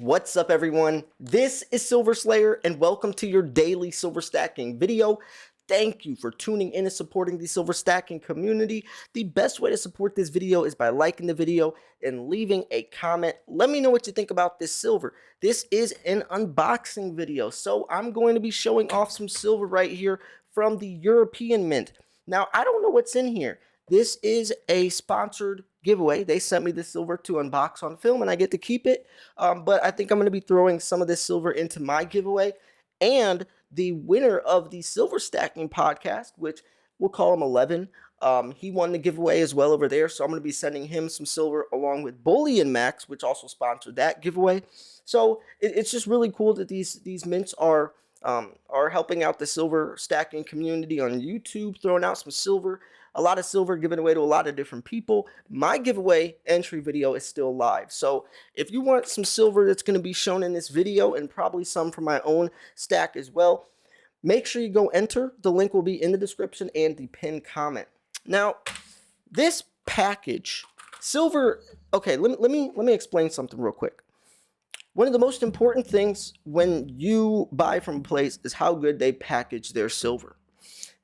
What's up, everyone? This is Silver Slayer, and welcome to your daily silver stacking video. Thank you for tuning in and supporting the silver stacking community. The best way to support this video is by liking the video and leaving a comment. Let me know what you think about this silver. This is an unboxing video, so I'm going to be showing off some silver right here from the European Mint. Now, I don't know what's in here. This is a sponsored giveaway. They sent me this silver to unbox on film, and I get to keep it. But I think I'm going to be throwing some of this silver into my giveaway. And the winner of the Silver Stacking podcast, which we'll call him 11, he won the giveaway as well over there. So I'm going to be sending him some silver along with Bullion Max, which also sponsored that giveaway. So it's just really cool that these mints are helping out the silver stacking community on YouTube, throwing out some silver. A lot of silver given away to a lot of different people. My giveaway entry video is still live. So if you want some silver that's going to be shown in this video and probably some from my own stack as well, make sure you go enter. The link will be in the description and the pinned comment. Now, this package, silver, okay, let me explain something real quick. One of the most important things when you buy from a place is how good they package their silver.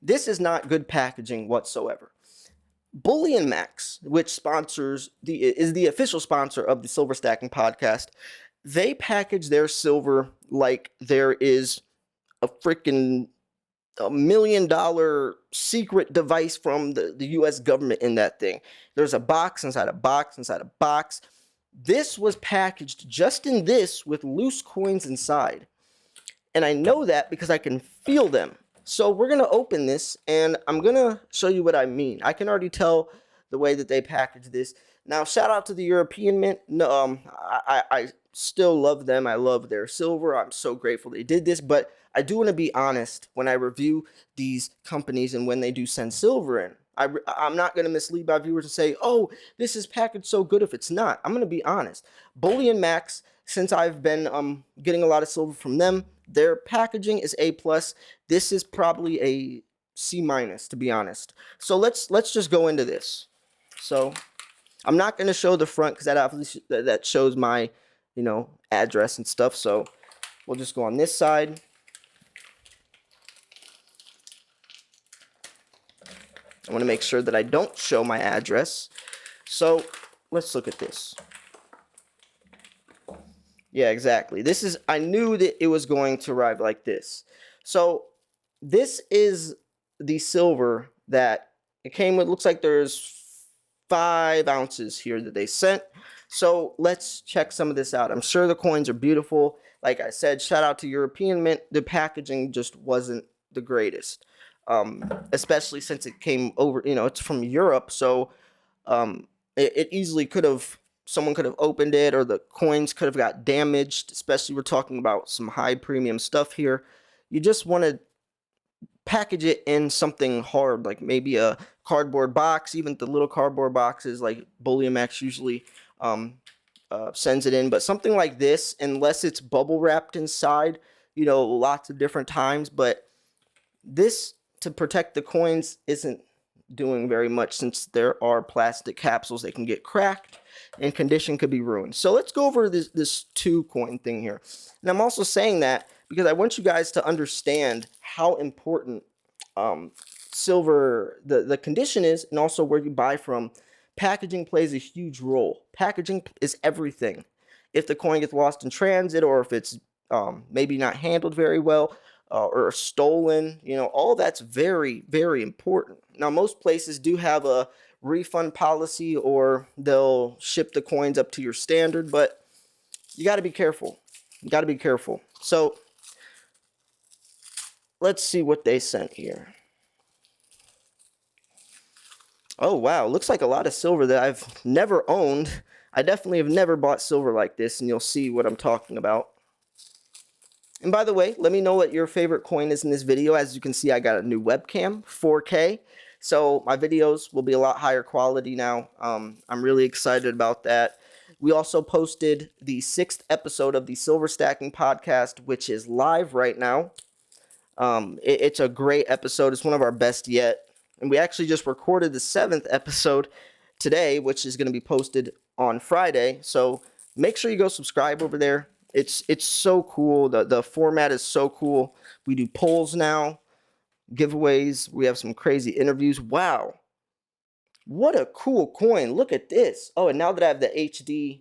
This is not good packaging whatsoever. Bullion Max, which is the official sponsor of the Silver Stacking podcast, they package their silver like there is a freaking $1 million secret device from the US government in that thing. There's a box inside a box inside a box. This was packaged just in this with loose coins inside. And I know that because I can feel them. So we're going to open this, and I'm going to show you what I mean. I can already tell the way that they package this. Now, shout out to the European Mint. No, I still love them. I love their silver. I'm so grateful they did this. But I do want to be honest when I review these companies and when they do send silver in. I'm not going to mislead my viewers and say, oh, this is packaged so good if it's not. I'm going to be honest. Bullion Max, since I've been getting a lot of silver from them, their packaging is A+. This is probably a C-, to be honest. So let's just go into this. So I'm not going to show the front because that shows my, address and stuff. So we'll just go on this side. I want to make sure that I don't show my address. So let's look at this. Yeah, exactly. I knew that it was going to arrive like this. So this is the silver that it came with. Looks like there's 5 ounces here that they sent. So let's check some of this out. I'm sure the coins are beautiful. Like I said, shout out to European Mint. The packaging just wasn't the greatest, especially since it came over, it's from Europe. So it easily someone could have opened it, or the coins could have got damaged, especially we're talking about some high premium stuff here. You just want to package it in something hard, like maybe a cardboard box. Even the little cardboard boxes like Bullion Max usually sends it in, but something like this, unless it's bubble wrapped inside, lots of different times. But this, to protect the coins, isn't doing very much, since there are plastic capsules that can get cracked and condition could be ruined. So let's go over this 2 coin thing here. And I'm also saying that because I want you guys to understand how important silver, the condition is, and also where you buy from. Packaging plays a huge role. Packaging is everything. If the coin gets lost in transit, or if it's maybe not handled very well, or stolen, all that's very, very important. Now, most places do have a refund policy, or they'll ship the coins up to your standard, but you got to be careful. You got to be careful. So let's see what they sent here. Oh, wow. Looks like a lot of silver that I've never owned. I definitely have never bought silver like this, and you'll see what I'm talking about. And by the way, let me know what your favorite coin is in this video. As you can see, I got a new webcam, 4K. So my videos will be a lot higher quality now. I'm really excited about that. We also posted the 6th episode of the Silver Stacking podcast, which is live right now. It's a great episode. It's one of our best yet. And we actually just recorded the 7th episode today, which is going to be posted on Friday. So make sure you go subscribe over there. It's so cool. The format is so cool. We do polls now, giveaways. We have some crazy interviews. Wow. What a cool coin. Look at this. Oh, and now that I have the HD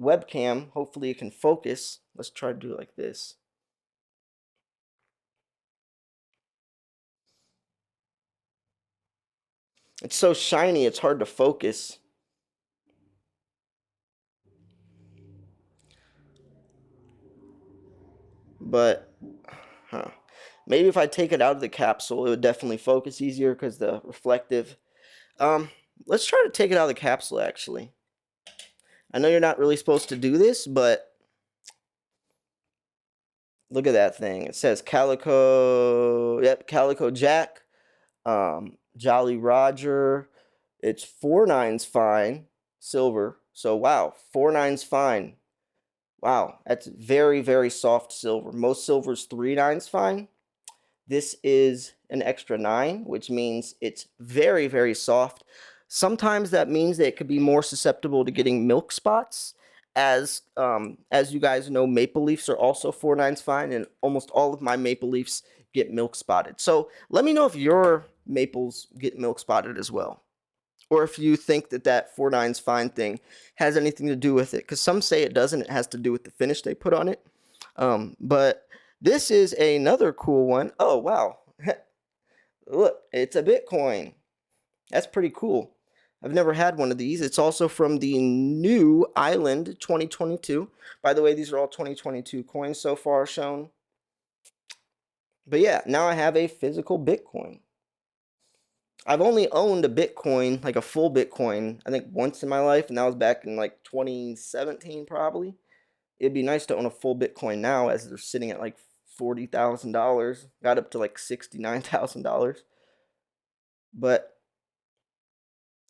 webcam, hopefully it can focus. Let's try to do it like this. It's so shiny, it's hard to focus. But, huh. Maybe if I take it out of the capsule, it would definitely focus easier because the reflective. Let's try to take it out of the capsule, actually. I know you're not really supposed to do this, but look at that thing. It says Calico, yep, Calico Jack, Jolly Roger. It's 4/9's fine, silver. So wow, 4/9's fine. Wow, that's very, very soft silver. Most silver's 3/9's fine. This is an extra 9, which means it's very, very soft. Sometimes that means that it could be more susceptible to getting milk spots. As you guys know, maple leafs are also 4/9's fine, and almost all of my maple leafs get milk spotted. So let me know if your maples get milk spotted as well, or if you think that that 4/9's fine thing has anything to do with it, because some say it doesn't. It has to do with the finish they put on it. But this is another cool one. Oh, wow. Look, it's a Bitcoin. That's pretty cool. I've never had one of these. It's also from the new Island 2022. By the way, these are all 2022 coins so far shown. But yeah, now I have a physical Bitcoin. I've only owned a Bitcoin, like a full Bitcoin, I think once in my life, and that was back in like 2017 probably. It'd be nice to own a full Bitcoin now, as they're sitting at like $40,000. Got up to like $69,000. But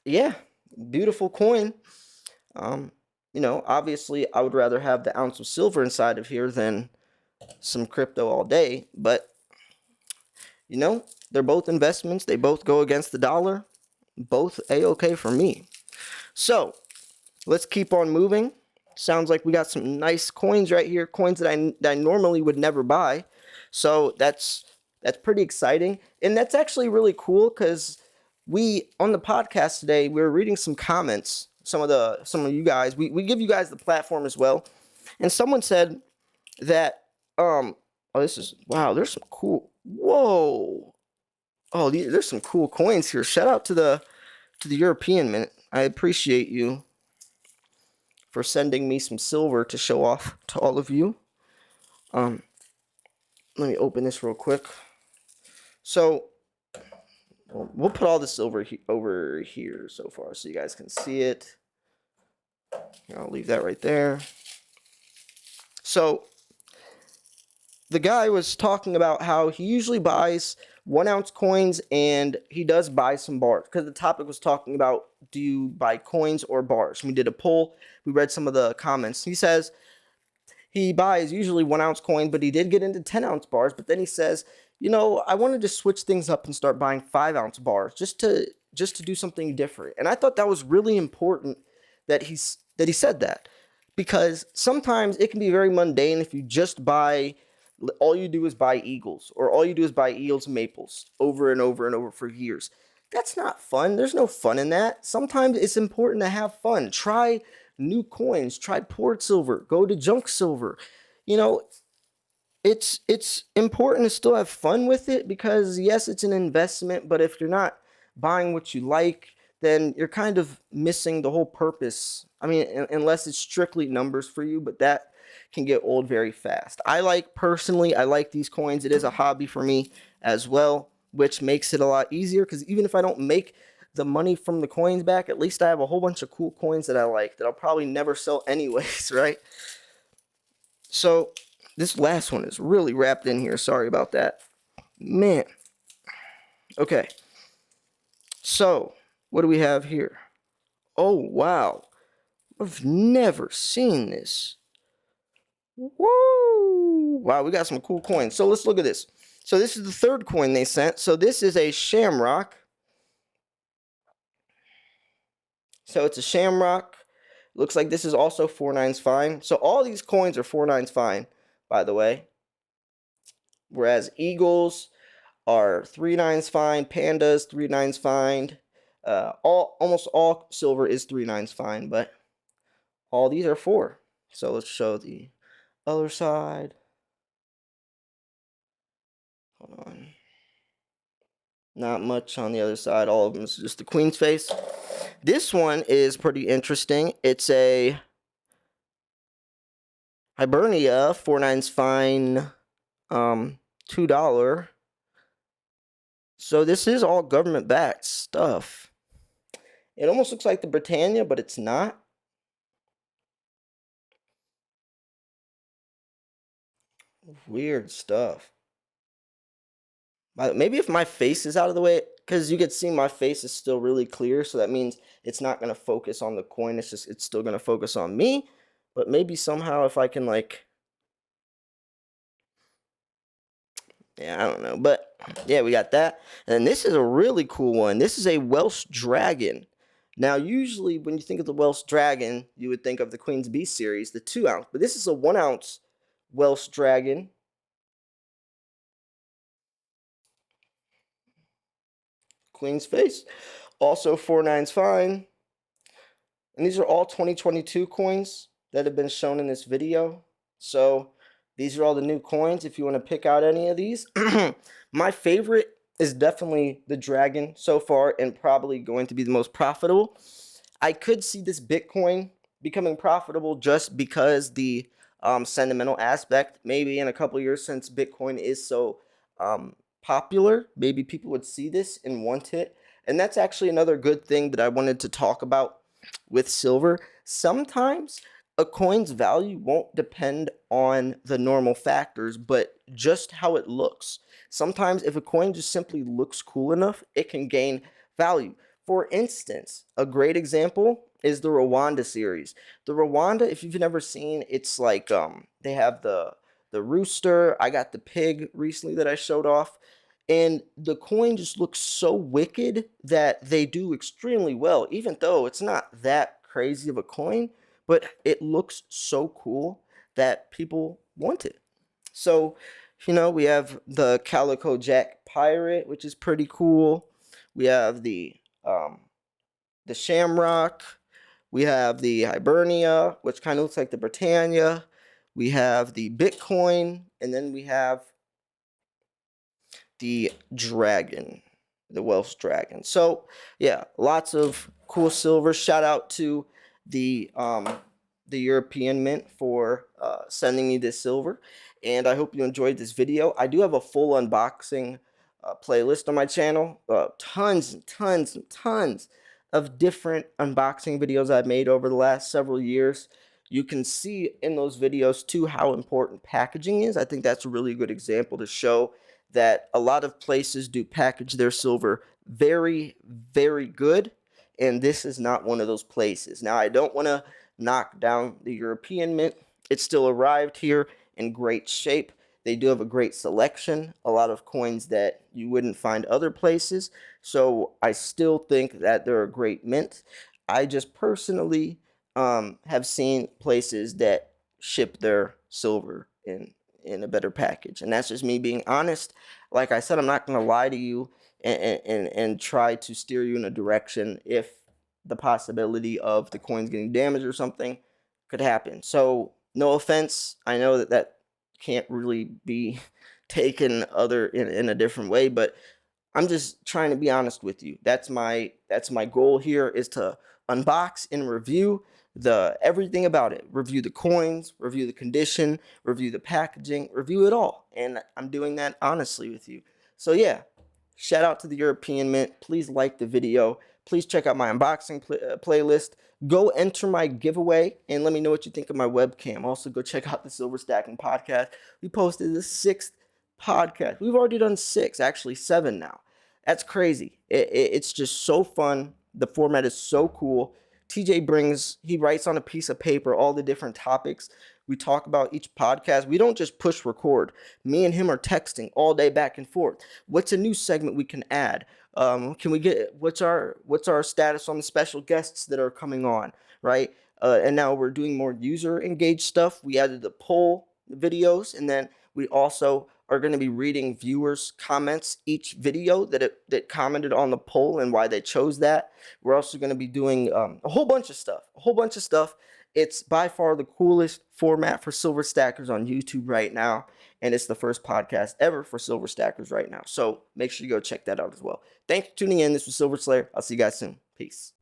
yeah, beautiful coin. Um, obviously I would rather have the ounce of silver inside of here than some crypto all day. But they're both investments. They both go against the dollar. Both a-okay for me. So let's keep on moving. Sounds like we got some nice coins right here, coins that I normally would never buy. So that's pretty exciting, and that's actually really cool because we on the podcast today we were reading some comments. Some of you guys, we give you guys the platform as well, and someone said that oh, this is wow. There's some cool. Whoa. Oh, there's some cool coins here. Shout out to the European Mint. I appreciate you for sending me some silver to show off to all of you. Let me open this real quick. So we'll put all the silver over here so far so you guys can see it. I'll leave that right there. So the guy was talking about how he usually buys 1-ounce coins, and he does buy some bars, because the topic was talking about, do you buy coins or bars? We did a poll. We read some of the comments. He says he buys usually 1-ounce coin, but he did get into 10-ounce bars. But then he says, I wanted to switch things up and start buying 5-ounce bars just to do something different. And I thought that was really important that he said that, because sometimes it can be very mundane if you just buy. All you do is buy Eagles, or all you do is buy Eagles Maples over and over and over for years. That's not fun. There's no fun in that. Sometimes it's important to have fun. Try new coins. Try poured silver. Go to junk silver. It's important to still have fun with it, because yes, it's an investment, but if you're not buying what you like, then you're kind of missing the whole purpose. I mean, unless it's strictly numbers for you, but that can get old very fast. Personally, I like these coins. It is a hobby for me as well, which makes it a lot easier, because even if I don't make the money from the coins back, at least I have a whole bunch of cool coins that I like that I'll probably never sell anyways, right? So this last one is really wrapped in here. Sorry about that. Man. Okay. So what do we have here? Oh, wow. I've never seen this. Woo! Wow, we got some cool coins. So let's look at this. So this is the third coin they sent. So this is a Shamrock. So it's a Shamrock. Looks like this is also 4/9 fine. So all these coins are 4/9 fine, by the way. Whereas eagles are 3/9 fine, pandas 3/9 fine. Almost all silver is 3/9 fine, but all these are 4. So let's show the other side. Hold on. Not much on the other side. All of them is just the queen's face. This one is pretty interesting. It's a Hibernia 4/9 fine, $2. So this is all government backed stuff. It almost looks like the Britannia, but it's not. Weird stuff. Maybe if my face is out of the way, because you can see my face is still really clear, so that means it's not going to focus on the coin. It's still going to focus on me. But maybe somehow if I can, like, yeah, I don't know. But yeah, we got that. And this is a really cool one. This is a Welsh Dragon. Now, usually when you think of the Welsh Dragon, you would think of the Queen's Beast series, the 2-ounce. But this is a 1-ounce Welsh Dragon. Queen's face. Also 4/9 fine. And these are all 2022 coins that have been shown in this video. So these are all the new coins if you want to pick out any of these. My favorite is definitely the Dragon so far, and probably going to be the most profitable. I could see this Bitcoin becoming profitable just because the sentimental aspect. Maybe in a couple years, since Bitcoin is so popular, maybe people would see this and want it. And that's actually another good thing that I wanted to talk about with silver. Sometimes a coin's value won't depend on the normal factors, but just how it looks. Sometimes if a coin just simply looks cool enough, it can gain value. For instance, a great example is the Rwanda series. The Rwanda, if you've never seen, it's like they have the rooster. I got the pig recently that I showed off. And the coin just looks so wicked that they do extremely well, even though it's not that crazy of a coin, but it looks so cool that people want it. So, we have the Calico Jack Pirate, which is pretty cool. We have the Shamrock. We have the Hibernia, which kind of looks like the Britannia. We have the Bitcoin, and then we have the Dragon, the Welsh Dragon. So yeah, lots of cool silver. Shout out to the European Mint for sending me this silver, and I hope you enjoyed this video. I do have a full unboxing playlist on my channel. Tons and tons and tons of different unboxing videos I've made over the last several years. You can see in those videos too how important packaging is. I think that's a really good example to show that a lot of places do package their silver very, very good, and this is not one of those places. Now, I don't want to knock down the European Mint. It still arrived here in great shape. They do have a great selection, a lot of coins that you wouldn't find other places. So I still think that they're a great mint. I just personally have seen places that ship their silver in a better package, and that's just me being honest. Like I said, I'm not going to lie to you and try to steer you in a direction if the possibility of the coins getting damaged or something could happen. So no offense, I know that can't really be taken in a different way, but I'm just trying to be honest with you. That's my goal here, is to unbox and review everything about it. Review the coins, review the condition, review the packaging, review it all. And I'm doing that honestly with you. So yeah, shout out to the European Mint. Please like the video. Please check out my unboxing playlist. Go enter my giveaway and let me know what you think of my webcam. Also, go check out the Silver Stacking podcast. We posted the 6th podcast. We've already done 6, actually 7 now. That's crazy. It's just so fun. The format is so cool. TJ he writes on a piece of paper all the different topics. We talk about each podcast. We don't just push record. Me and him are texting all day back and forth. What's a new segment we can add? Can we get what's our status on the special guests that are coming on, right? And now we're doing more user engaged stuff. We added the poll videos, and then we also are going to be reading viewers' comments each video that commented on the poll and why they chose that. We're also going to be doing a whole bunch of stuff. It's by far the coolest format for Silver Stackers on YouTube right now, and it's the first podcast ever for Silver Stackers right now. So make sure you go check that out as well. Thanks for tuning in. This was Silver Slayer. I'll see you guys soon. Peace.